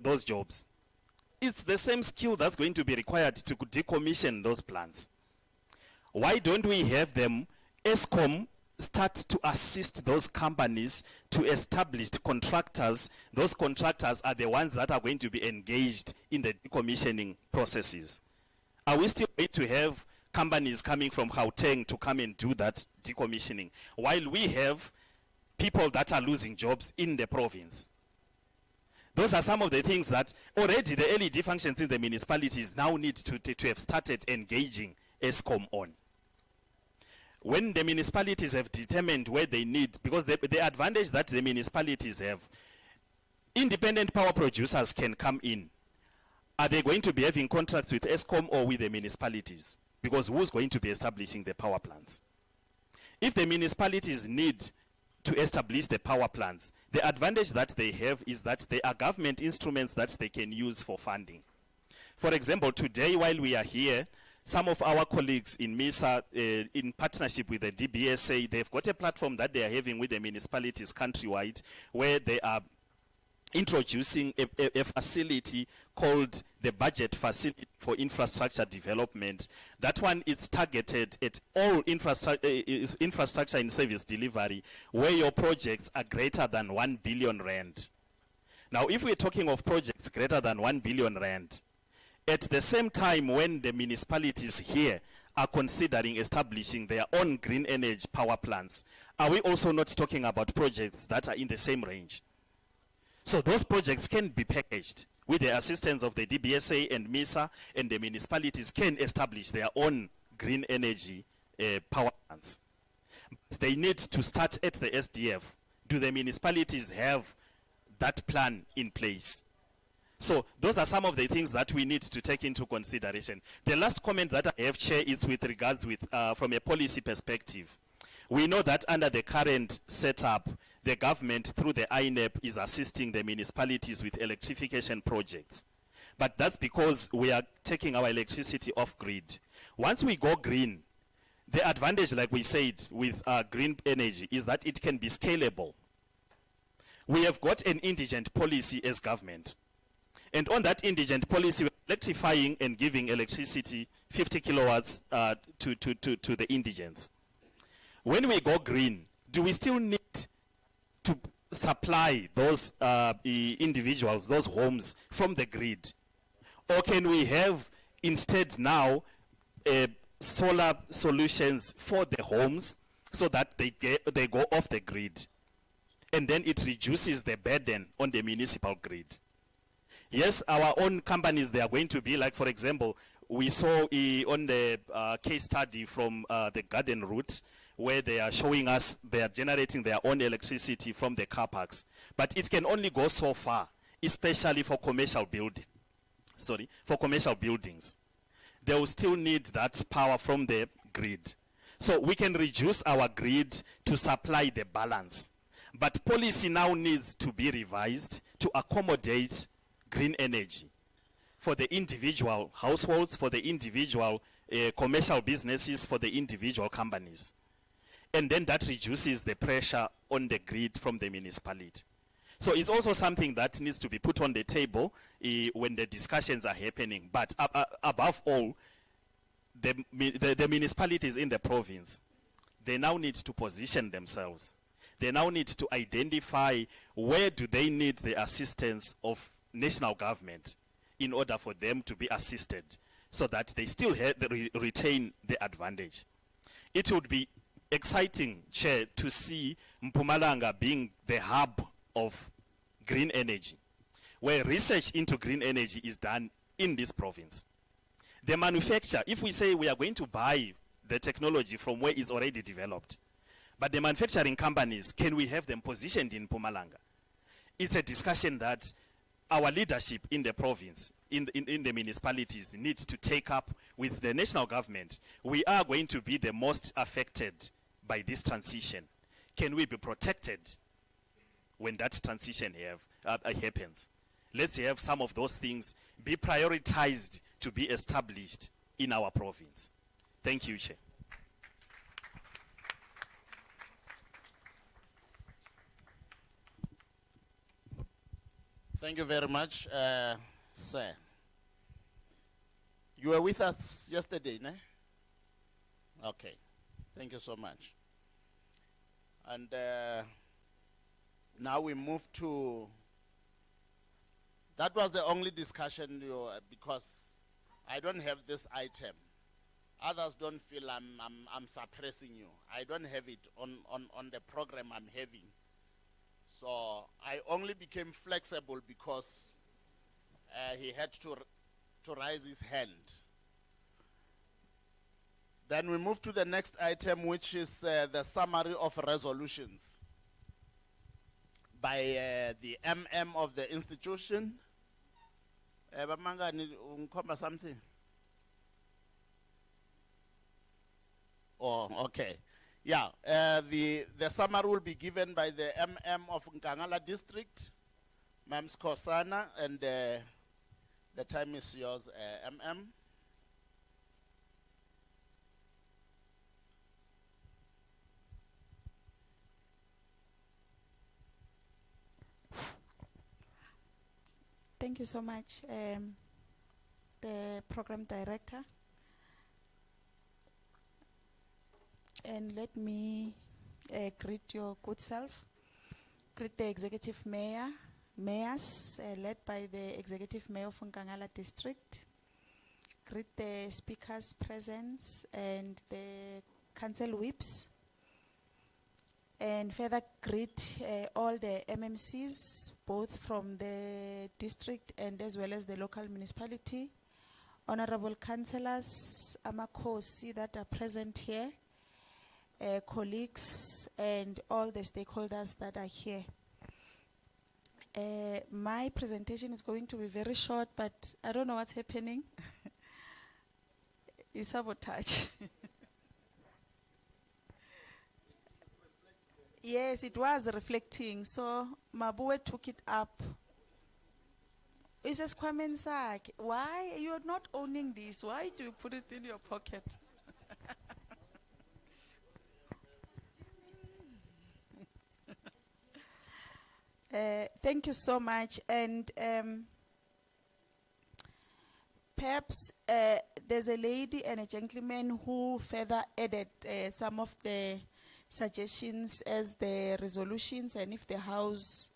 those jobs. It's the same skill that's going to be required to decommission those plants. Why don't we have them, ESCOM, start to assist those companies to establish contractors? Those contractors are the ones that are going to be engaged in the decommissioning processes. Are we still going to have companies coming from Gauteng to come and do that decommissioning, while we have people that are losing jobs in the province? Those are some of the things that already the LED functions in the municipalities now need to have started engaging ESCOM on. When the municipalities have determined where they need, because the advantage that the municipalities have, independent power producers can come in. Are they going to be having contracts with ESCOM or with the municipalities? Because who's going to be establishing the power plants? If the municipalities need to establish the power plants, the advantage that they have is that there are government instruments that they can use for funding. For example, today while we are here, some of our colleagues in MISA, in partnership with the DBSA, they've got a platform that they are having with the municipalities countrywide, where they are introducing a facility called the Budget Facility for Infrastructure Development. That one is targeted at all infrastructure and service delivery where your projects are greater than 1 billion rand. Now, if we're talking of projects greater than 1 billion rand, at the same time when the municipalities here are considering establishing their own green energy power plants, are we also not talking about projects that are in the same range? So those projects can be packaged with the assistance of the DBSA and MISA, and the municipalities can establish their own green energy power plants. But they need to start at the SDF. Do the municipalities have that plan in place? So those are some of the things that we need to take into consideration. The last comment that I have, Chair, is with regards with, from a policy perspective. We know that under the current setup, the government through the INEP is assisting the municipalities with electrification projects. But that's because we are taking our electricity off grid. Once we go green, the advantage, like we said, with green energy is that it can be scalable. We have got an indigent policy as government. And on that indigent policy, we're electrifying and giving electricity 50 kilowatts to the indigents. When we go green, do we still need to supply those individuals, those homes, from the grid? Or can we have instead now solar solutions for the homes so that they go off the grid? And then it reduces the burden on the municipal grid. Yes, our own companies, they are going to be, like, for example, we saw on the case study from the Garden Route, where they are showing us they are generating their own electricity from the car parks. But it can only go so far, especially for commercial buildings. They will still need that power from the grid. So we can reduce our grid to supply the balance. But policy now needs to be revised to accommodate green energy for the individual households, for the individual commercial businesses, for the individual companies. And then that reduces the pressure on the grid from the municipality. So it's also something that needs to be put on the table when the discussions are happening. But above all, the municipalities in the province, they now need to position themselves. They now need to identify where do they need the assistance of national government in order for them to be assisted, so that they still retain the advantage. It would be exciting, Chair, to see Mpumalanga being the hub of green energy, where research into green energy is done in this province. The manufacture, if we say we are going to buy the technology from where it's already developed, but the manufacturing companies, can we have them positioned in Mpumalanga? It's a discussion that our leadership in the province, in the municipalities, needs to take up with the national government. We are going to be the most affected by this transition. Can we be protected when that transition happens? Let's have some of those things be prioritized to be established in our province. Thank you, Chair. Thank you very much, sir. You were with us yesterday, ne? Okay. Thank you so much. And now we move to. That was the only discussion because I don't have this item. Others don't feel I'm suppressing you. I don't have it on the program I'm having. So I only became flexible because he had to raise his hand. Then we move to the next item, which is the summary of resolutions by the MM of the institution. Bamanga, something? Oh, okay. Yeah, the summary will be given by the MM of Nkangala District, Mams Kosana, and the time is yours, MM. Thank you so much, the program director. And let me greet your good self, greet the executive mayors led by the executive mayor of Nkangala District, greet the speakers present and the council whips, and further greet all the MMCs, both from the district and as well as the local municipality, honorable councillors, amakosi that are present here, colleagues, and all the stakeholders that are here. My presentation is going to be very short, but I don't know what's happening. It's sabotage. Yes, it was reflecting. So Mabue took it up. It's a squammensack. Why you're not owning this? Why do you put it in your pocket? Thank you so much. And perhaps there's a lady and a gentleman who further added some of the suggestions as the resolutions, and if the House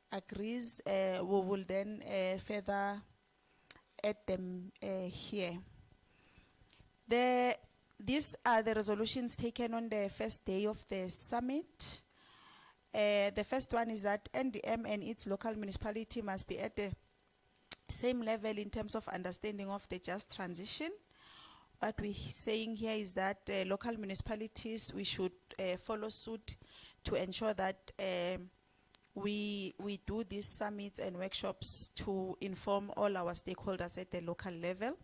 agrees, we will then further add them here. These are the resolutions taken on the first day of the summit. The first one is that NDM and its local municipality must be at the same level in terms of understanding of the just transition. What we're saying here is that local municipalities, we should follow suit to ensure that we do these summits and workshops to inform all our stakeholders at the local level.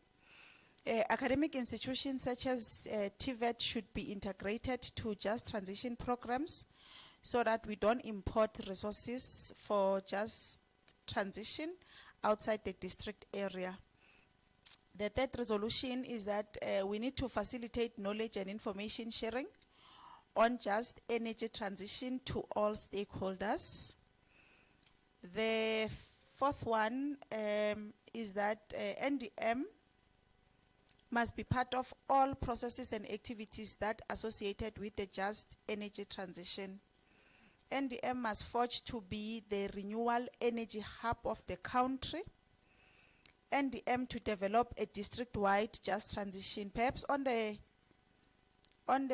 Academic institutions such as TVET should be integrated to just transition programs so that we don't import resources for just transition outside the district area. The third resolution is that we need to facilitate knowledge and information sharing on just energy transition to all stakeholders. The fourth one is that NDM must be part of all processes and activities that are associated with the just energy transition. NDM must forge to be the renewable energy hub of the country. NDM to develop a district-wide just transition, perhaps on the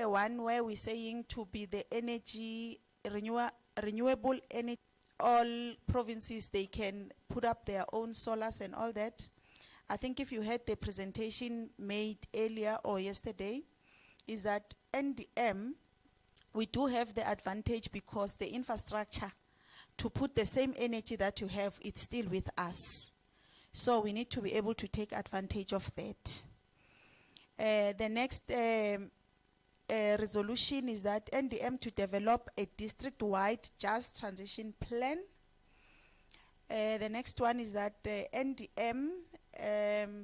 one where we're saying to be the energy renewable energy. All provinces, they can put up their own solars and all that. I think if you had the presentation made earlier or yesterday, is that NDM, we do have the advantage because the infrastructure to put the same energy that you have, it's still with us. So we need to be able to take advantage of that. The next resolution is that NDM to develop a district-wide just transition plan. The next one is that NDM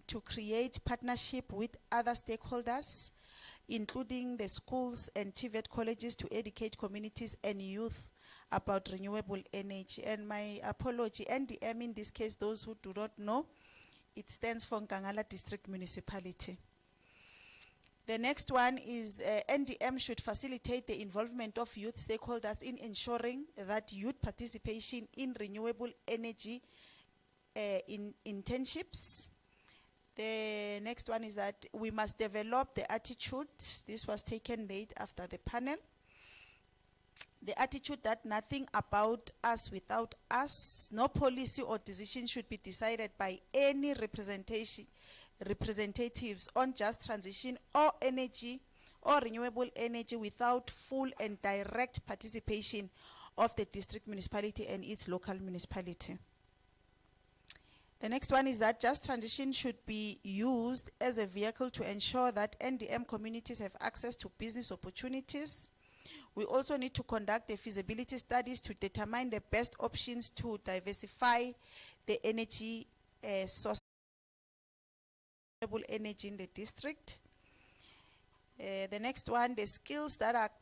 to create partnership with other stakeholders, including the schools and TVET colleges, to educate communities and youth about renewable energy. And my apology, NDM in this case, those who do not know, it stands for Nkangala District Municipality. The next one is NDM should facilitate the involvement of youth stakeholders in ensuring that youth participation in renewable energy in internships. The next one is that we must develop the attitude, this was taken late after the panel, the attitude that nothing about us without us, no policy or decision should be decided by any representatives on just transition or energy or renewable energy without full and direct participation of the district municipality and its local municipality. The next one is that just transition should be used as a vehicle to ensure that NDM communities have access to business opportunities. We also need to conduct the feasibility studies to determine the best options to diversify the energy source, renewable energy in the district. The next one, the skills that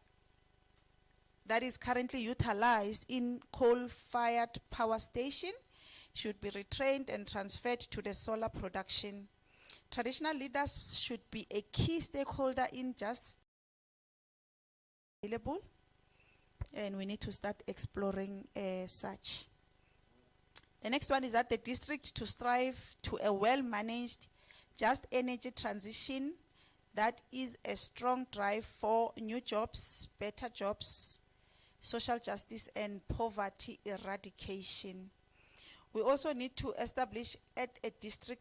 is currently utilized in coal-fired power station should be retrained and transferred to the solar production. Traditional leaders should be a key stakeholder in just available, and we need to start exploring such. The next one is that the district to strive to a well-managed just energy transition that is a strong drive for new jobs, better jobs, social justice, and poverty eradication. We also need to establish at a district